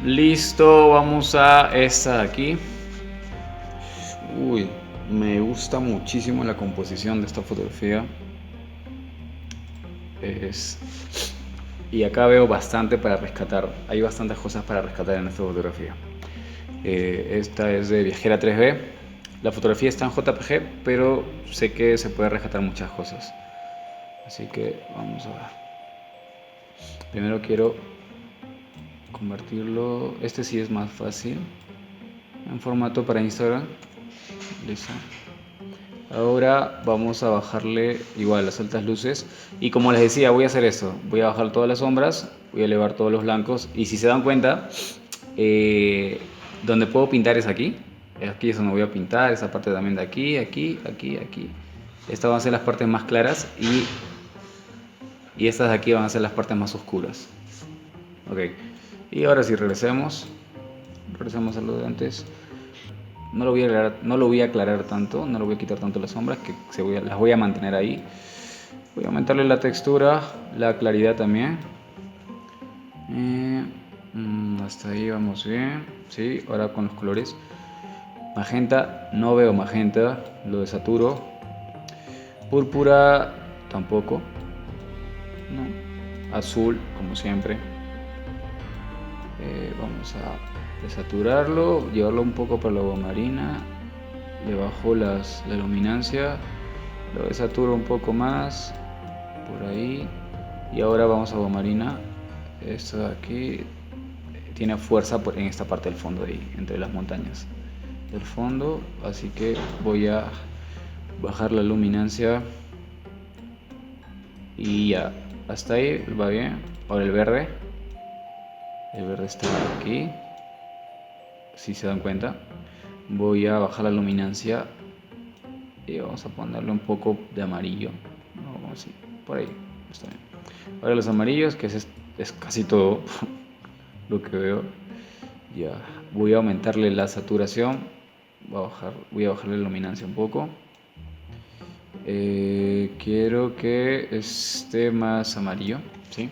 Listo, vamos a esta de aquí. Uy, me gusta muchísimo la composición de esta fotografía. Y acá veo bastante para rescatar. Hay bastantes cosas para rescatar en esta fotografía. Esta es de Viajera 3B. La fotografía está en JPG, pero sé que se puede rescatar muchas cosas. Así que vamos a ver. Primero quiero convertirlo. Este sí es más fácil. En formato para Instagram. Listo. Ahora vamos a bajarle igual las altas luces. Y como les decía, voy a hacer esto. Voy a bajar todas las sombras. Voy a elevar todos los blancos. Y si se dan cuenta, donde puedo pintar es aquí. Aquí es donde voy a pintar. Esa parte también de aquí, aquí, aquí, aquí. Estas van a ser las partes más claras. Y estas de aquí van a ser las partes más oscuras. Ok. Y ahora sí, regresemos. Regresemos a lo de antes. No lo voy a aclarar tanto, no lo voy a quitar tanto las sombras, que las voy a mantener ahí. Voy a aumentarle la textura, la claridad también. Hasta ahí vamos bien. Sí, ahora con los colores. Magenta, no veo magenta, lo desaturo. Púrpura, tampoco. No. Azul, como siempre. Vamos a desaturarlo, llevarlo un poco para la agua marina. Le bajo la luminancia, lo desaturo un poco más por ahí. Y ahora vamos a agua marina. Esto de aquí tiene fuerza en esta parte del fondo de ahí, entre las montañas del fondo, así que voy a bajar la luminancia y ya, hasta ahí va bien. Ahora el verde está aquí, si se dan cuenta. Voy a bajar la luminancia y vamos a ponerle un poco de amarillo, no, así, por ahí, está bien. Ahora los amarillos, que es casi todo lo que veo. Ya, voy a aumentarle la saturación, voy a bajarle la luminancia un poco. Quiero que esté más amarillo, ¿sí?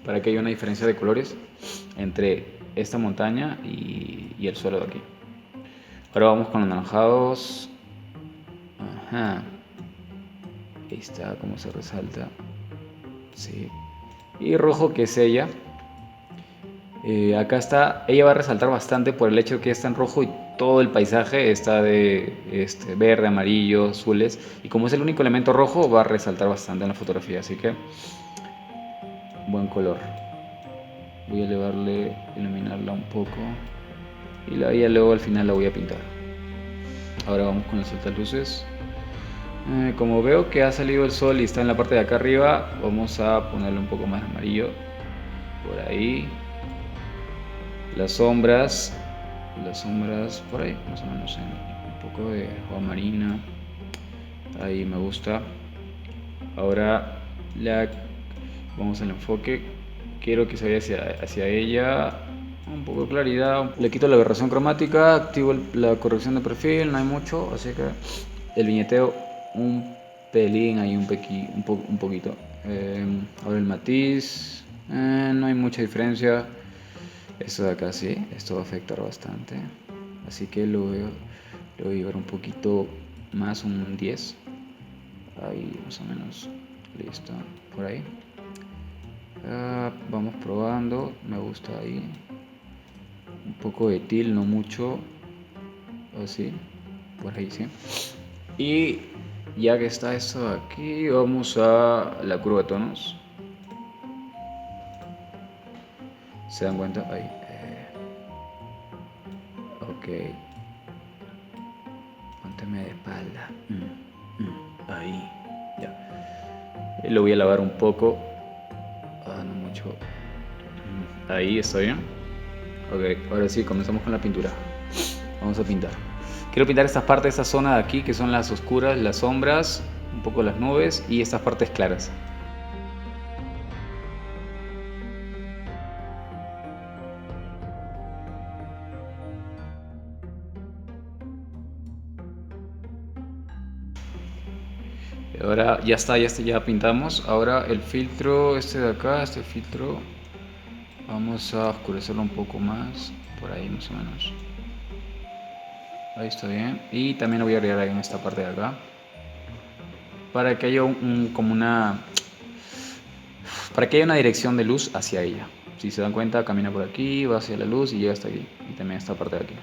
Para que haya una diferencia de colores entre esta montaña y el suelo de aquí. Ahora vamos con los anaranjados. Ajá. Ahí está, como se resalta. Sí. Y rojo, que es ella. Acá está, ella va a resaltar bastante por el hecho de que está en rojo y todo el paisaje está de verde, amarillo, azules. Y como es el único elemento rojo, va a resaltar bastante en la fotografía. Así que, buen color. Voy a elevarle, iluminarla un poco. Y ya luego al final la voy a pintar. Ahora vamos con las altas luces. Como veo que ha salido el sol y está en la parte de acá arriba, vamos a ponerle un poco más de amarillo. Por ahí. Las sombras por ahí, más o menos, un poco de agua marina. Ahí me gusta. Ahora vamos al enfoque. Quiero que se vaya hacia ella. Un poco de claridad. Le quito la aberración cromática, activo la corrección de perfil, no hay mucho, así que el viñeteo un pelín ahí, un poquito. Ahora el matiz, no hay mucha diferencia. Esto de acá sí, esto va a afectar bastante, así que lo voy a llevar un poquito más, un 10, ahí más o menos, listo, por ahí. Vamos probando, me gusta ahí, un poco de til, no mucho, así, por ahí sí. Y ya que está esto aquí, vamos a la curva de tonos. ¿Se dan cuenta? Ahí. Ok. Pónteme de espalda. Ahí. Ya. Lo voy a lavar un poco. No mucho. Ahí, ¿está bien? Ok, ahora sí, comenzamos con la pintura. Vamos a pintar. Quiero pintar estas partes, esta zona de aquí, que son las oscuras, las sombras, un poco las nubes y estas partes claras. Ahora ya está, ya pintamos. Ahora el filtro, este de acá, este filtro, vamos a oscurecerlo un poco más, por ahí más o menos. Ahí está bien. Y también lo voy a agregar ahí en esta parte de acá, para que haya como para que haya una dirección de luz hacia ella. Si se dan cuenta, camina por aquí, va hacia la luz y llega hasta aquí. Y también esta parte de aquí.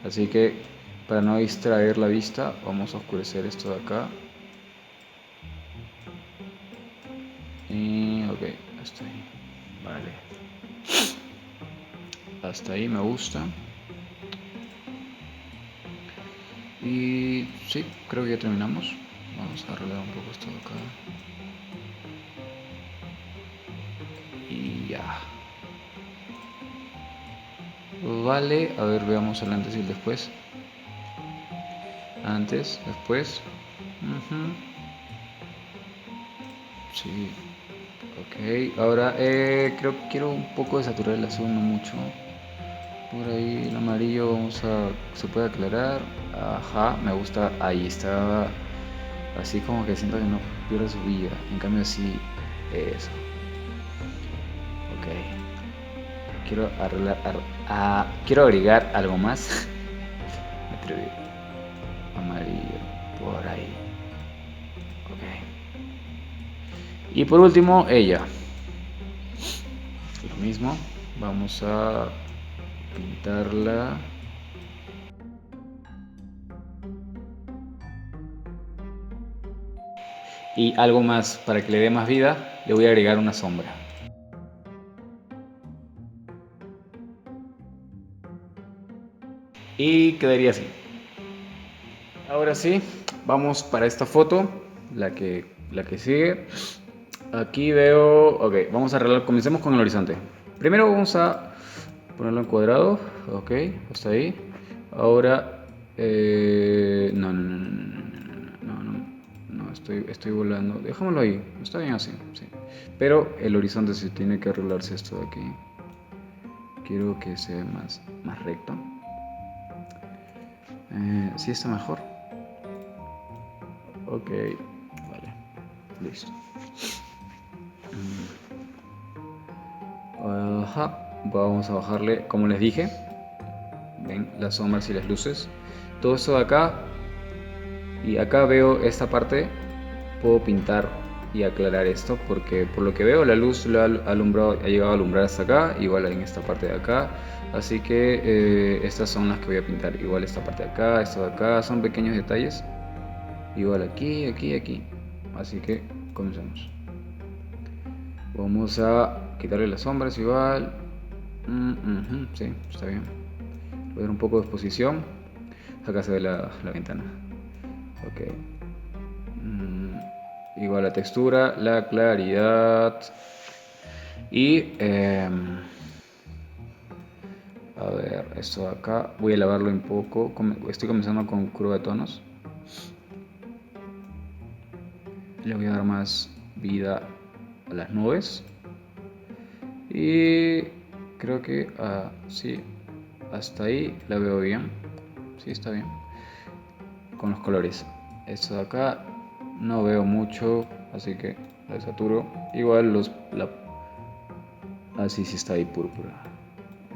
Así que para no distraer la vista, vamos a oscurecer esto de acá. Y ok, hasta ahí. Vale. Hasta ahí me gusta. Y sí, creo que ya terminamos. Vamos a arreglar un poco esto de acá. Y ya. Vale, a ver, veamos el antes y el después. Antes, después. Sí. Ok, ahora creo que quiero un poco desaturar el azul, no mucho. Por ahí el amarillo se puede aclarar. Ajá, me gusta. Ahí está. Así como que siento que no pierde su vida. En cambio sí, eso. Ok. Quiero agregar algo más. Me atreví. Amarillo. Por ahí. Ok. Y por último, ella. Lo mismo. Vamos a pintarla. Y algo más, para que le dé más vida, le voy a agregar una sombra. Y quedaría así. Ahora sí, vamos para esta foto, la que sigue. Aquí veo, ok, vamos a arreglar, comencemos con el horizonte. Primero vamos a ponerlo en cuadrado, ok, hasta ahí. Ahora, no, estoy volando. Dejémoslo ahí, está bien así, sí. Pero el horizonte sí tiene que arreglarse esto de aquí. Quiero que sea más recto. Sí está mejor. Ok, vale, listo. Ajá, vamos a bajarle, como les dije, ven las sombras y las luces. Todo esto de acá, y acá veo esta parte, puedo pintar y aclarar esto, porque por lo que veo la luz lo ha llegado a alumbrar hasta acá, igual en esta parte de acá. Así que estas son las que voy a pintar, igual esta parte de acá, esto de acá, son pequeños detalles. Igual aquí, aquí, aquí. Así que comencemos. Vamos a quitarle las sombras igual. Sí, está bien. Voy a dar un poco de exposición. Acá se ve la ventana. Ok. Igual la textura, la claridad. Y a ver, esto de acá. Voy a lavarlo un poco. Estoy comenzando con curva de tonos. Le voy a dar más vida a las nubes. Y creo que sí, hasta ahí la veo bien. Sí, está bien. Con los colores. Esto de acá no veo mucho, así que la desaturo. Igual así sí está ahí púrpura.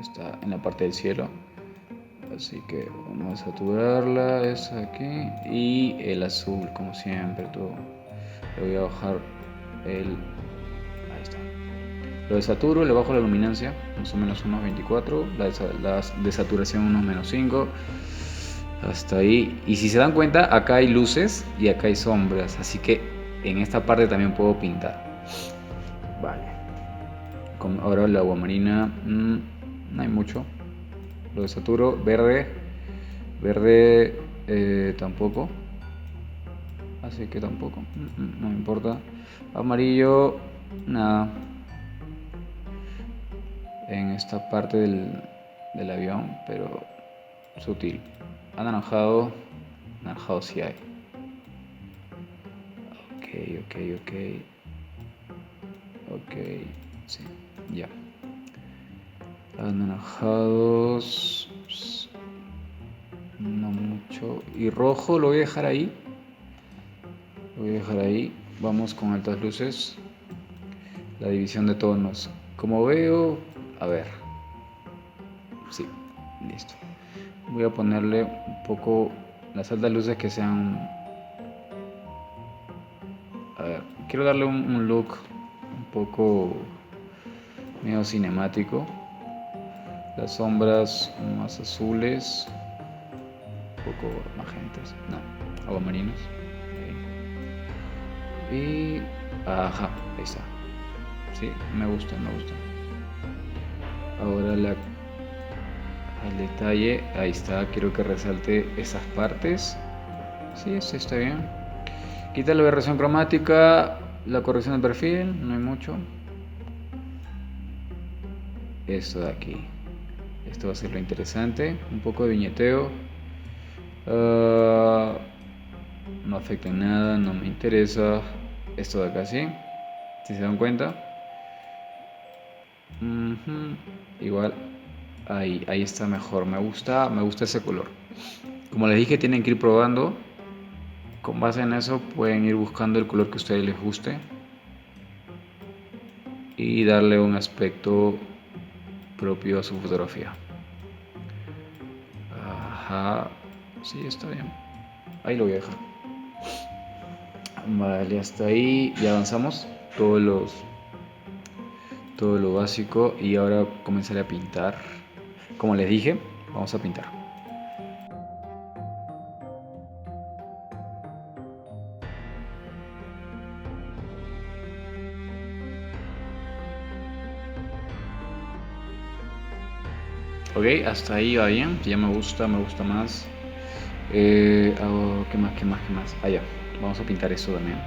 Está en la parte del cielo. Así que vamos a saturarla, esa aquí. Y el azul, como siempre, todo. Le voy a bajar el... Ahí está. Lo desaturo, le bajo la luminancia, más o menos unos 24. La desaturación unos menos 5. Hasta ahí. Y si se dan cuenta, acá hay luces y acá hay sombras. Así que en esta parte también puedo pintar. Vale. Ahora el agua marina. No hay mucho. Lo desaturo. Verde. Verde tampoco. Así que tampoco. No me importa. Amarillo. Nada. En esta parte del avión. Pero sutil. Anaranjado. Anaranjado sí hay. Ok. Ok, sí, ya. Anaranjados. No mucho. Y rojo lo voy a dejar ahí. Lo Lo voy a dejar ahí. Vamos con altas luces. La división de tonos. Como veo, a ver. Sí, listo. Voy a ponerle un poco las altas luces que sean. A ver, quiero darle un look un poco medio cinemático. Las sombras más azules, un poco magentas, no, aguamarinos. Y ajá, ahí está. Sí, me gusta, me gusta. Ahora el detalle, ahí está, quiero que resalte esas partes. Sí, sí está bien. Quita la aberración cromática, la corrección de perfil, no hay mucho. Esto de aquí. Esto va a ser lo interesante. Un poco de viñeteo. No afecta en nada, no me interesa. Esto de acá, ¿sí? Si se dan cuenta. Igual, ahí está mejor. Me gusta ese color. Como les dije, tienen que ir probando. Con base en eso pueden ir buscando el color que a ustedes les guste y darle un aspecto propio a su fotografía. Ajá, sí, está bien. Ahí lo voy a dejar. Vale, hasta ahí ya avanzamos todo lo básico y ahora comenzaré a pintar. Como les dije, vamos a pintar. Ok, hasta ahí va bien, ya me gusta más. ¿Qué más? Ah, ya, vamos a pintar esto también.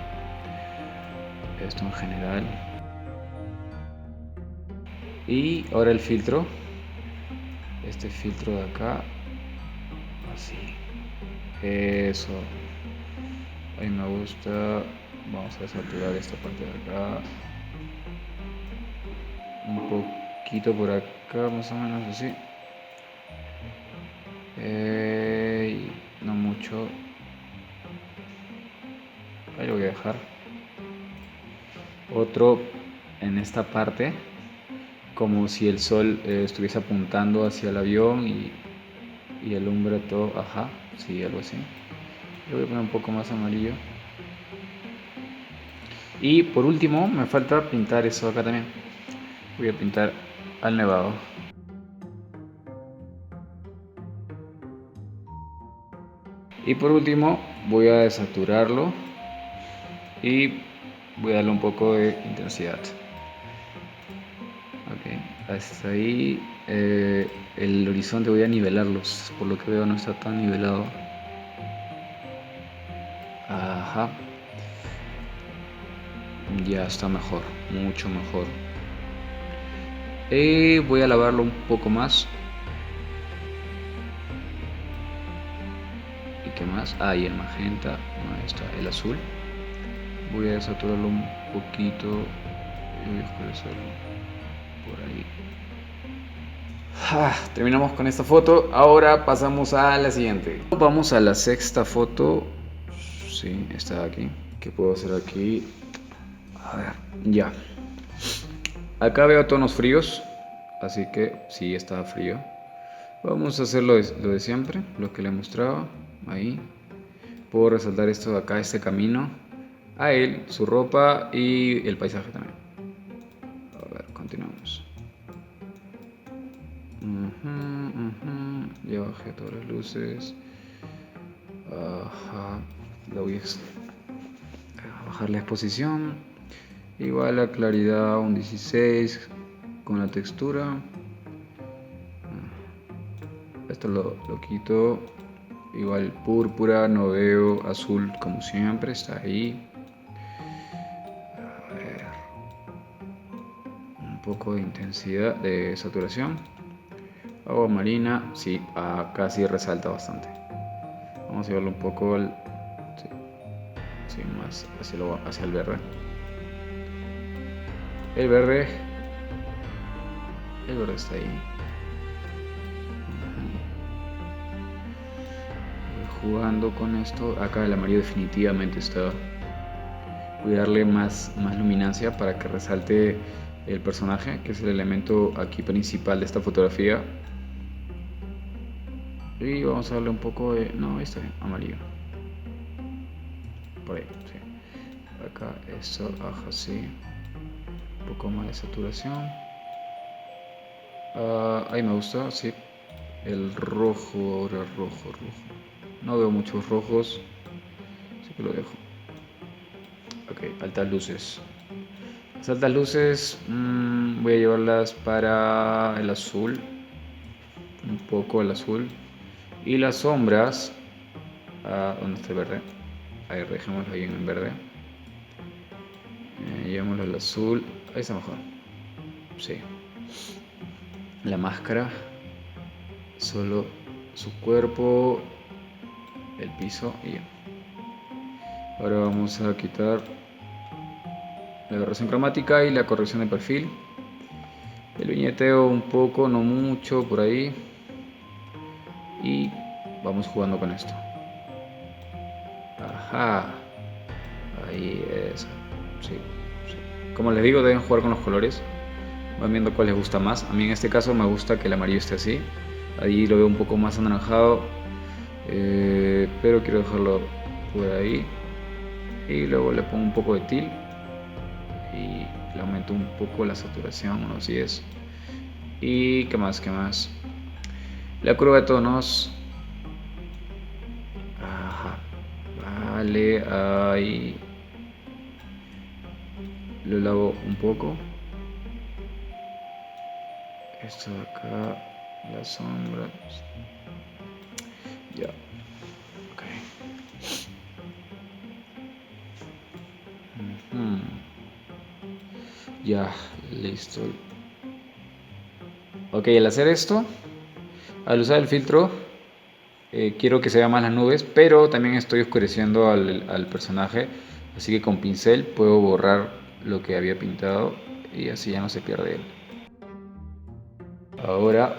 Esto en general. Y ahora el filtro. Este filtro de acá. Así. Eso. Ahí me gusta. Vamos a desaturar esta parte de acá. Un poquito por acá, más o menos así. No mucho. Ahí lo voy a dejar. Otro en esta parte, como si el sol estuviese apuntando hacia el avión y alumbra todo. Ajá, sí, algo así. Le voy a poner un poco más amarillo. Y por último, me falta pintar eso acá también. Voy a pintar al nevado. Y por último, voy a desaturarlo y voy a darle un poco de intensidad. Ok, hasta ahí. El horizonte voy a nivelarlos. Por lo que veo no está tan nivelado. Ajá. Ya está mejor, mucho mejor. Voy a lavarlo un poco más. ¿Y qué más? Y el magenta. No, ahí está, el azul. Voy a desaturarlo un poquito. Y voy a oscurecerlo por ahí. Terminamos con esta foto. Ahora pasamos a la siguiente. Vamos a la sexta foto. Sí, está aquí. ¿Qué puedo hacer aquí? A ver, ya. Acá veo tonos fríos. Así que sí, está frío. Vamos a hacer lo de siempre, lo que le mostraba. Ahí. Puedo resaltar esto de acá, este camino. A él, su ropa y el paisaje también. A ver, continuamos. Ya bajé todas las luces. Ajá. Le voy a bajar la exposición. Igual la claridad un 16 con la textura. Esto lo quito. Igual púrpura, no veo, azul como siempre, está ahí. A ver. Un poco de intensidad, de saturación. Agua marina, sí, acá sí resalta bastante. Vamos a llevarlo un poco sí, más hacia el verde. El verde está ahí. Voy jugando con esto. Acá el amarillo definitivamente está Voy a darle más luminancia para que resalte el personaje, que es el elemento aquí principal de esta fotografía. Y vamos a darle un poco de... no, está bien, amarillo. Por ahí, sí. Acá, eso, así. Un poco más de saturación. Ahí me gusta, sí. El rojo, ahora rojo. No veo muchos rojos, así que lo dejo. Ok, altas luces. Las altas luces voy a llevarlas para el azul. Un poco el azul. Y las sombras, ¿dónde está el verde? Ahí, dejémoslo ahí en verde. Llevémoslo al azul. Ahí está mejor. Sí. La máscara. Solo su cuerpo. El piso y ya. Ahora vamos a quitar la aberración cromática y la corrección de perfil. El viñeteo un poco, no mucho, por ahí. Y vamos jugando con esto. Ajá. Ahí es. Sí. Como les digo, deben jugar con los colores. Van viendo cuál les gusta más. A mí en este caso me gusta que el amarillo esté así. Ahí lo veo un poco más anaranjado. Pero quiero dejarlo por ahí. Y luego le pongo un poco de teal. Y le aumento un poco la saturación, unos 10. Y qué más. La curva de tonos. Ajá. Vale, ahí. Lo lavo un poco. Esto de acá. Las sombras. Ya. Ok. Ya, listo. Ok, al hacer esto, al usar el filtro, quiero que se vean más las nubes, pero también estoy oscureciendo al personaje, así que con pincel puedo borrar lo que había pintado y así ya no se pierde él. Ahora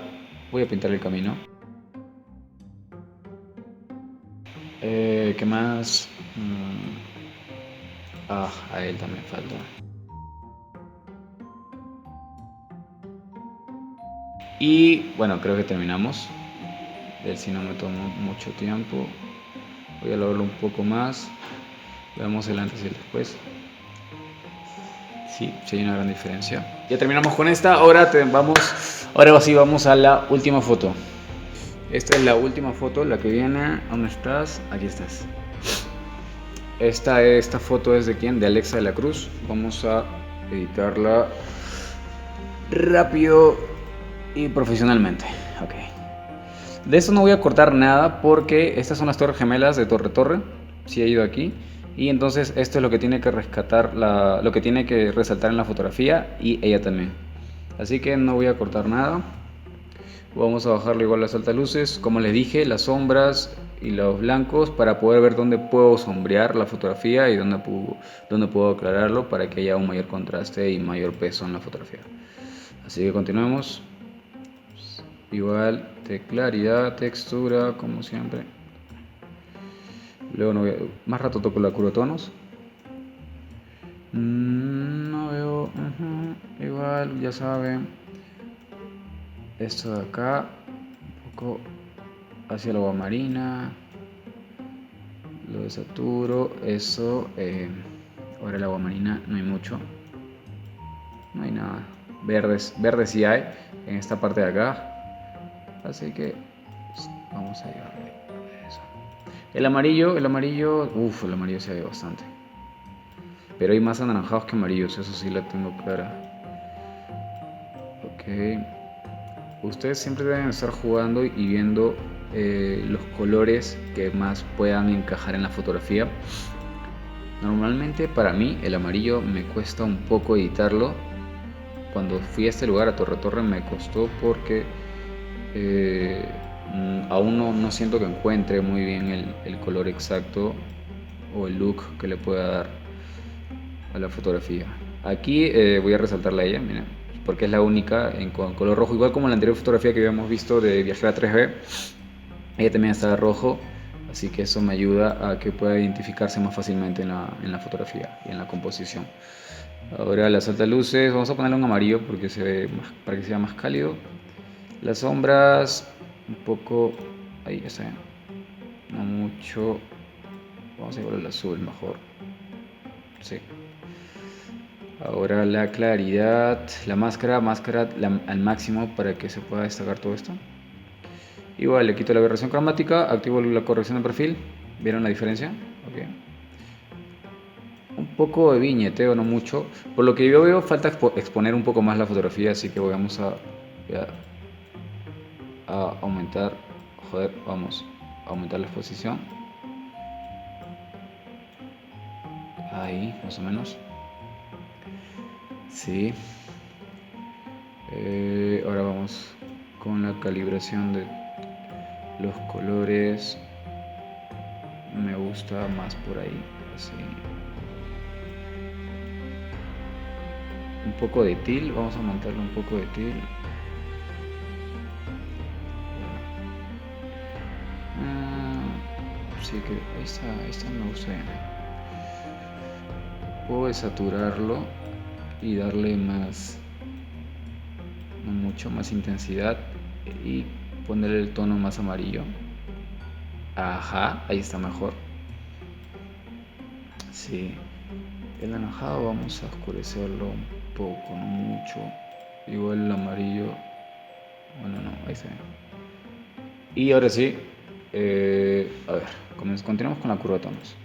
voy a pintar el camino. ¿Qué más? A él también falta. Y bueno, creo que terminamos. Él sí no me tomó mucho tiempo. Voy a lograrlo un poco más. Veamos el antes y el después. Sí hay una gran diferencia. Ya terminamos con esta. Ahora sí vamos a la última foto. Esta es la última foto, la que viene. ¿Dónde estás? Aquí estás. Esta foto es de quién? De Alexa de la Cruz. Vamos a editarla rápido y profesionalmente. Ok. De esto no voy a cortar nada porque estas son las torres gemelas de Torre. Sí he ido aquí. Y entonces esto es lo que tiene que rescatar, lo que tiene que resaltar en la fotografía y ella también. Así que no voy a cortar nada. Vamos a bajarle igual las altas luces. Como les dije, las sombras y los blancos para poder ver dónde puedo sombrear la fotografía y dónde puedo aclararlo para que haya un mayor contraste y mayor peso en la fotografía. Así que continuemos. Igual de claridad, textura, como siempre. Luego más rato toco la curva de tonos. No veo. Igual, ya saben. Esto de acá. Un poco hacia la agua marina. Lo desaturo. Eso. Ahora el agua marina no hay mucho. No hay nada. Verdes sí hay. En esta parte de acá. Así que vamos a llevarle eso. El amarillo, el amarillo se ve bastante. Pero hay más anaranjados que amarillos, eso sí la tengo clara. Ok. Ustedes siempre deben estar jugando y viendo los colores que más puedan encajar en la fotografía. Normalmente para mí el amarillo me cuesta un poco editarlo. Cuando fui a este lugar, a Torre me costó porque aún no siento que encuentre muy bien el color exacto o el look que le pueda dar a la fotografía. Aquí voy a resaltarla a ella, miren, porque es la única con color rojo, igual como la anterior fotografía que habíamos visto de Viajera 3B. Ella también está de rojo Así que eso me ayuda a que pueda identificarse más fácilmente en la fotografía y en la composición. Ahora las altas luces, vamos a ponerle un amarillo porque se ve más, para que sea más cálido. Las sombras, un poco, ahí ya está, no mucho. Vamos a llevarlo al azul mejor. Sí. Ahora la claridad, la máscara al máximo para que se pueda destacar todo esto. Igual le quito la aberración cromática, activo la corrección de perfil. ¿Vieron la diferencia? Ok. Un poco de viñeteo, no mucho. Por lo que yo veo, falta exponer un poco más la fotografía, así que vamos a aumentar. Joder, vamos a aumentar la exposición. Ahí, más o menos. Sí. Ahora vamos con la calibración de los colores. Me gusta más por ahí, así. Un poco de teal, vamos a montarle un poco de teal. Sí, que ahí está, me gusta bien. Puedo desaturarlo y darle más, no mucho más intensidad y ponerle el tono más amarillo. Ajá, ahí está mejor. Sí, el anaranjado vamos a oscurecerlo un poco, no mucho. Igual el amarillo, bueno, no, ahí se ve. Y ahora sí, a ver, continuamos con la curva de tonos.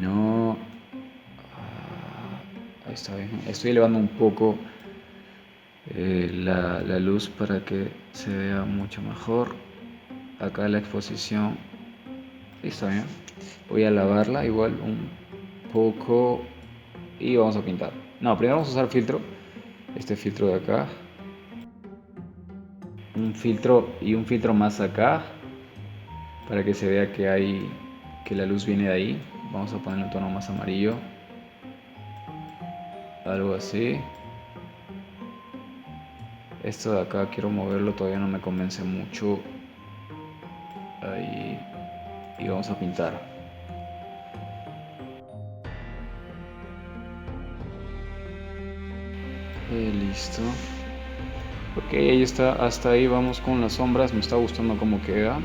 No, ahí está bien. Estoy elevando un poco la luz para que se vea mucho mejor. Acá la exposición, ahí está bien. Voy a lavarla igual un poco y vamos a pintar. No, primero vamos a usar filtro. Este filtro de acá. Un filtro más acá para que se vea que la luz viene de ahí. Vamos a ponerle un tono más amarillo, algo así. Esto de acá quiero moverlo, todavía no me convence mucho. Ahí, y vamos a pintar. Listo. Ok, ahí está, hasta ahí vamos con las sombras, me está gustando cómo queda.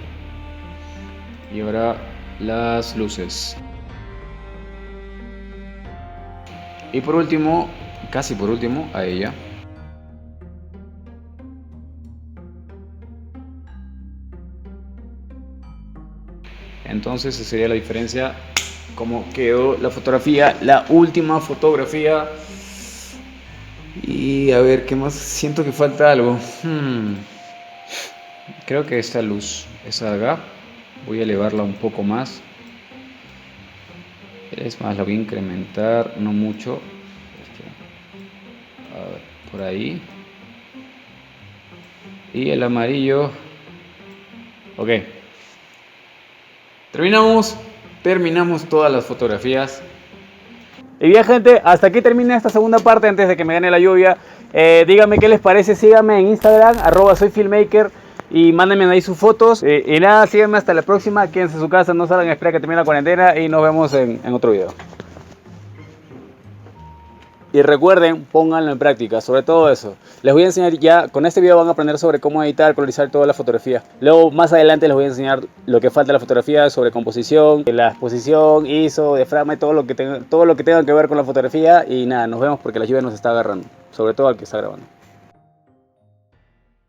Y ahora las luces. Y por último, casi por último, a ella. Entonces esa sería la diferencia, cómo quedó la fotografía, la última fotografía. Y a ver, ¿qué más? Siento que falta algo. Creo que esta luz, esa de acá, voy a elevarla un poco más. Es más, la voy a incrementar, no mucho. A ver, por ahí. Y el amarillo. Ok. Terminamos todas las fotografías. Y bien, gente, hasta aquí termina esta segunda parte antes de que me gane la lluvia. Díganme qué les parece, síganme en Instagram, @soyfilmmaker, y mándenme ahí sus fotos. Y nada, síganme hasta la próxima, quédense en su casa, no salgan, espera que termine la cuarentena y nos vemos en otro video. Y recuerden, pónganlo en práctica, sobre todo eso. Les voy a enseñar ya, con este video van a aprender sobre cómo editar, colorizar toda la fotografía. Luego, más adelante les voy a enseñar lo que falta de la fotografía, sobre composición, la exposición, ISO, diafragma, todo lo que tenga que ver con la fotografía. Y nada, nos vemos porque la lluvia nos está agarrando, sobre todo al que está grabando.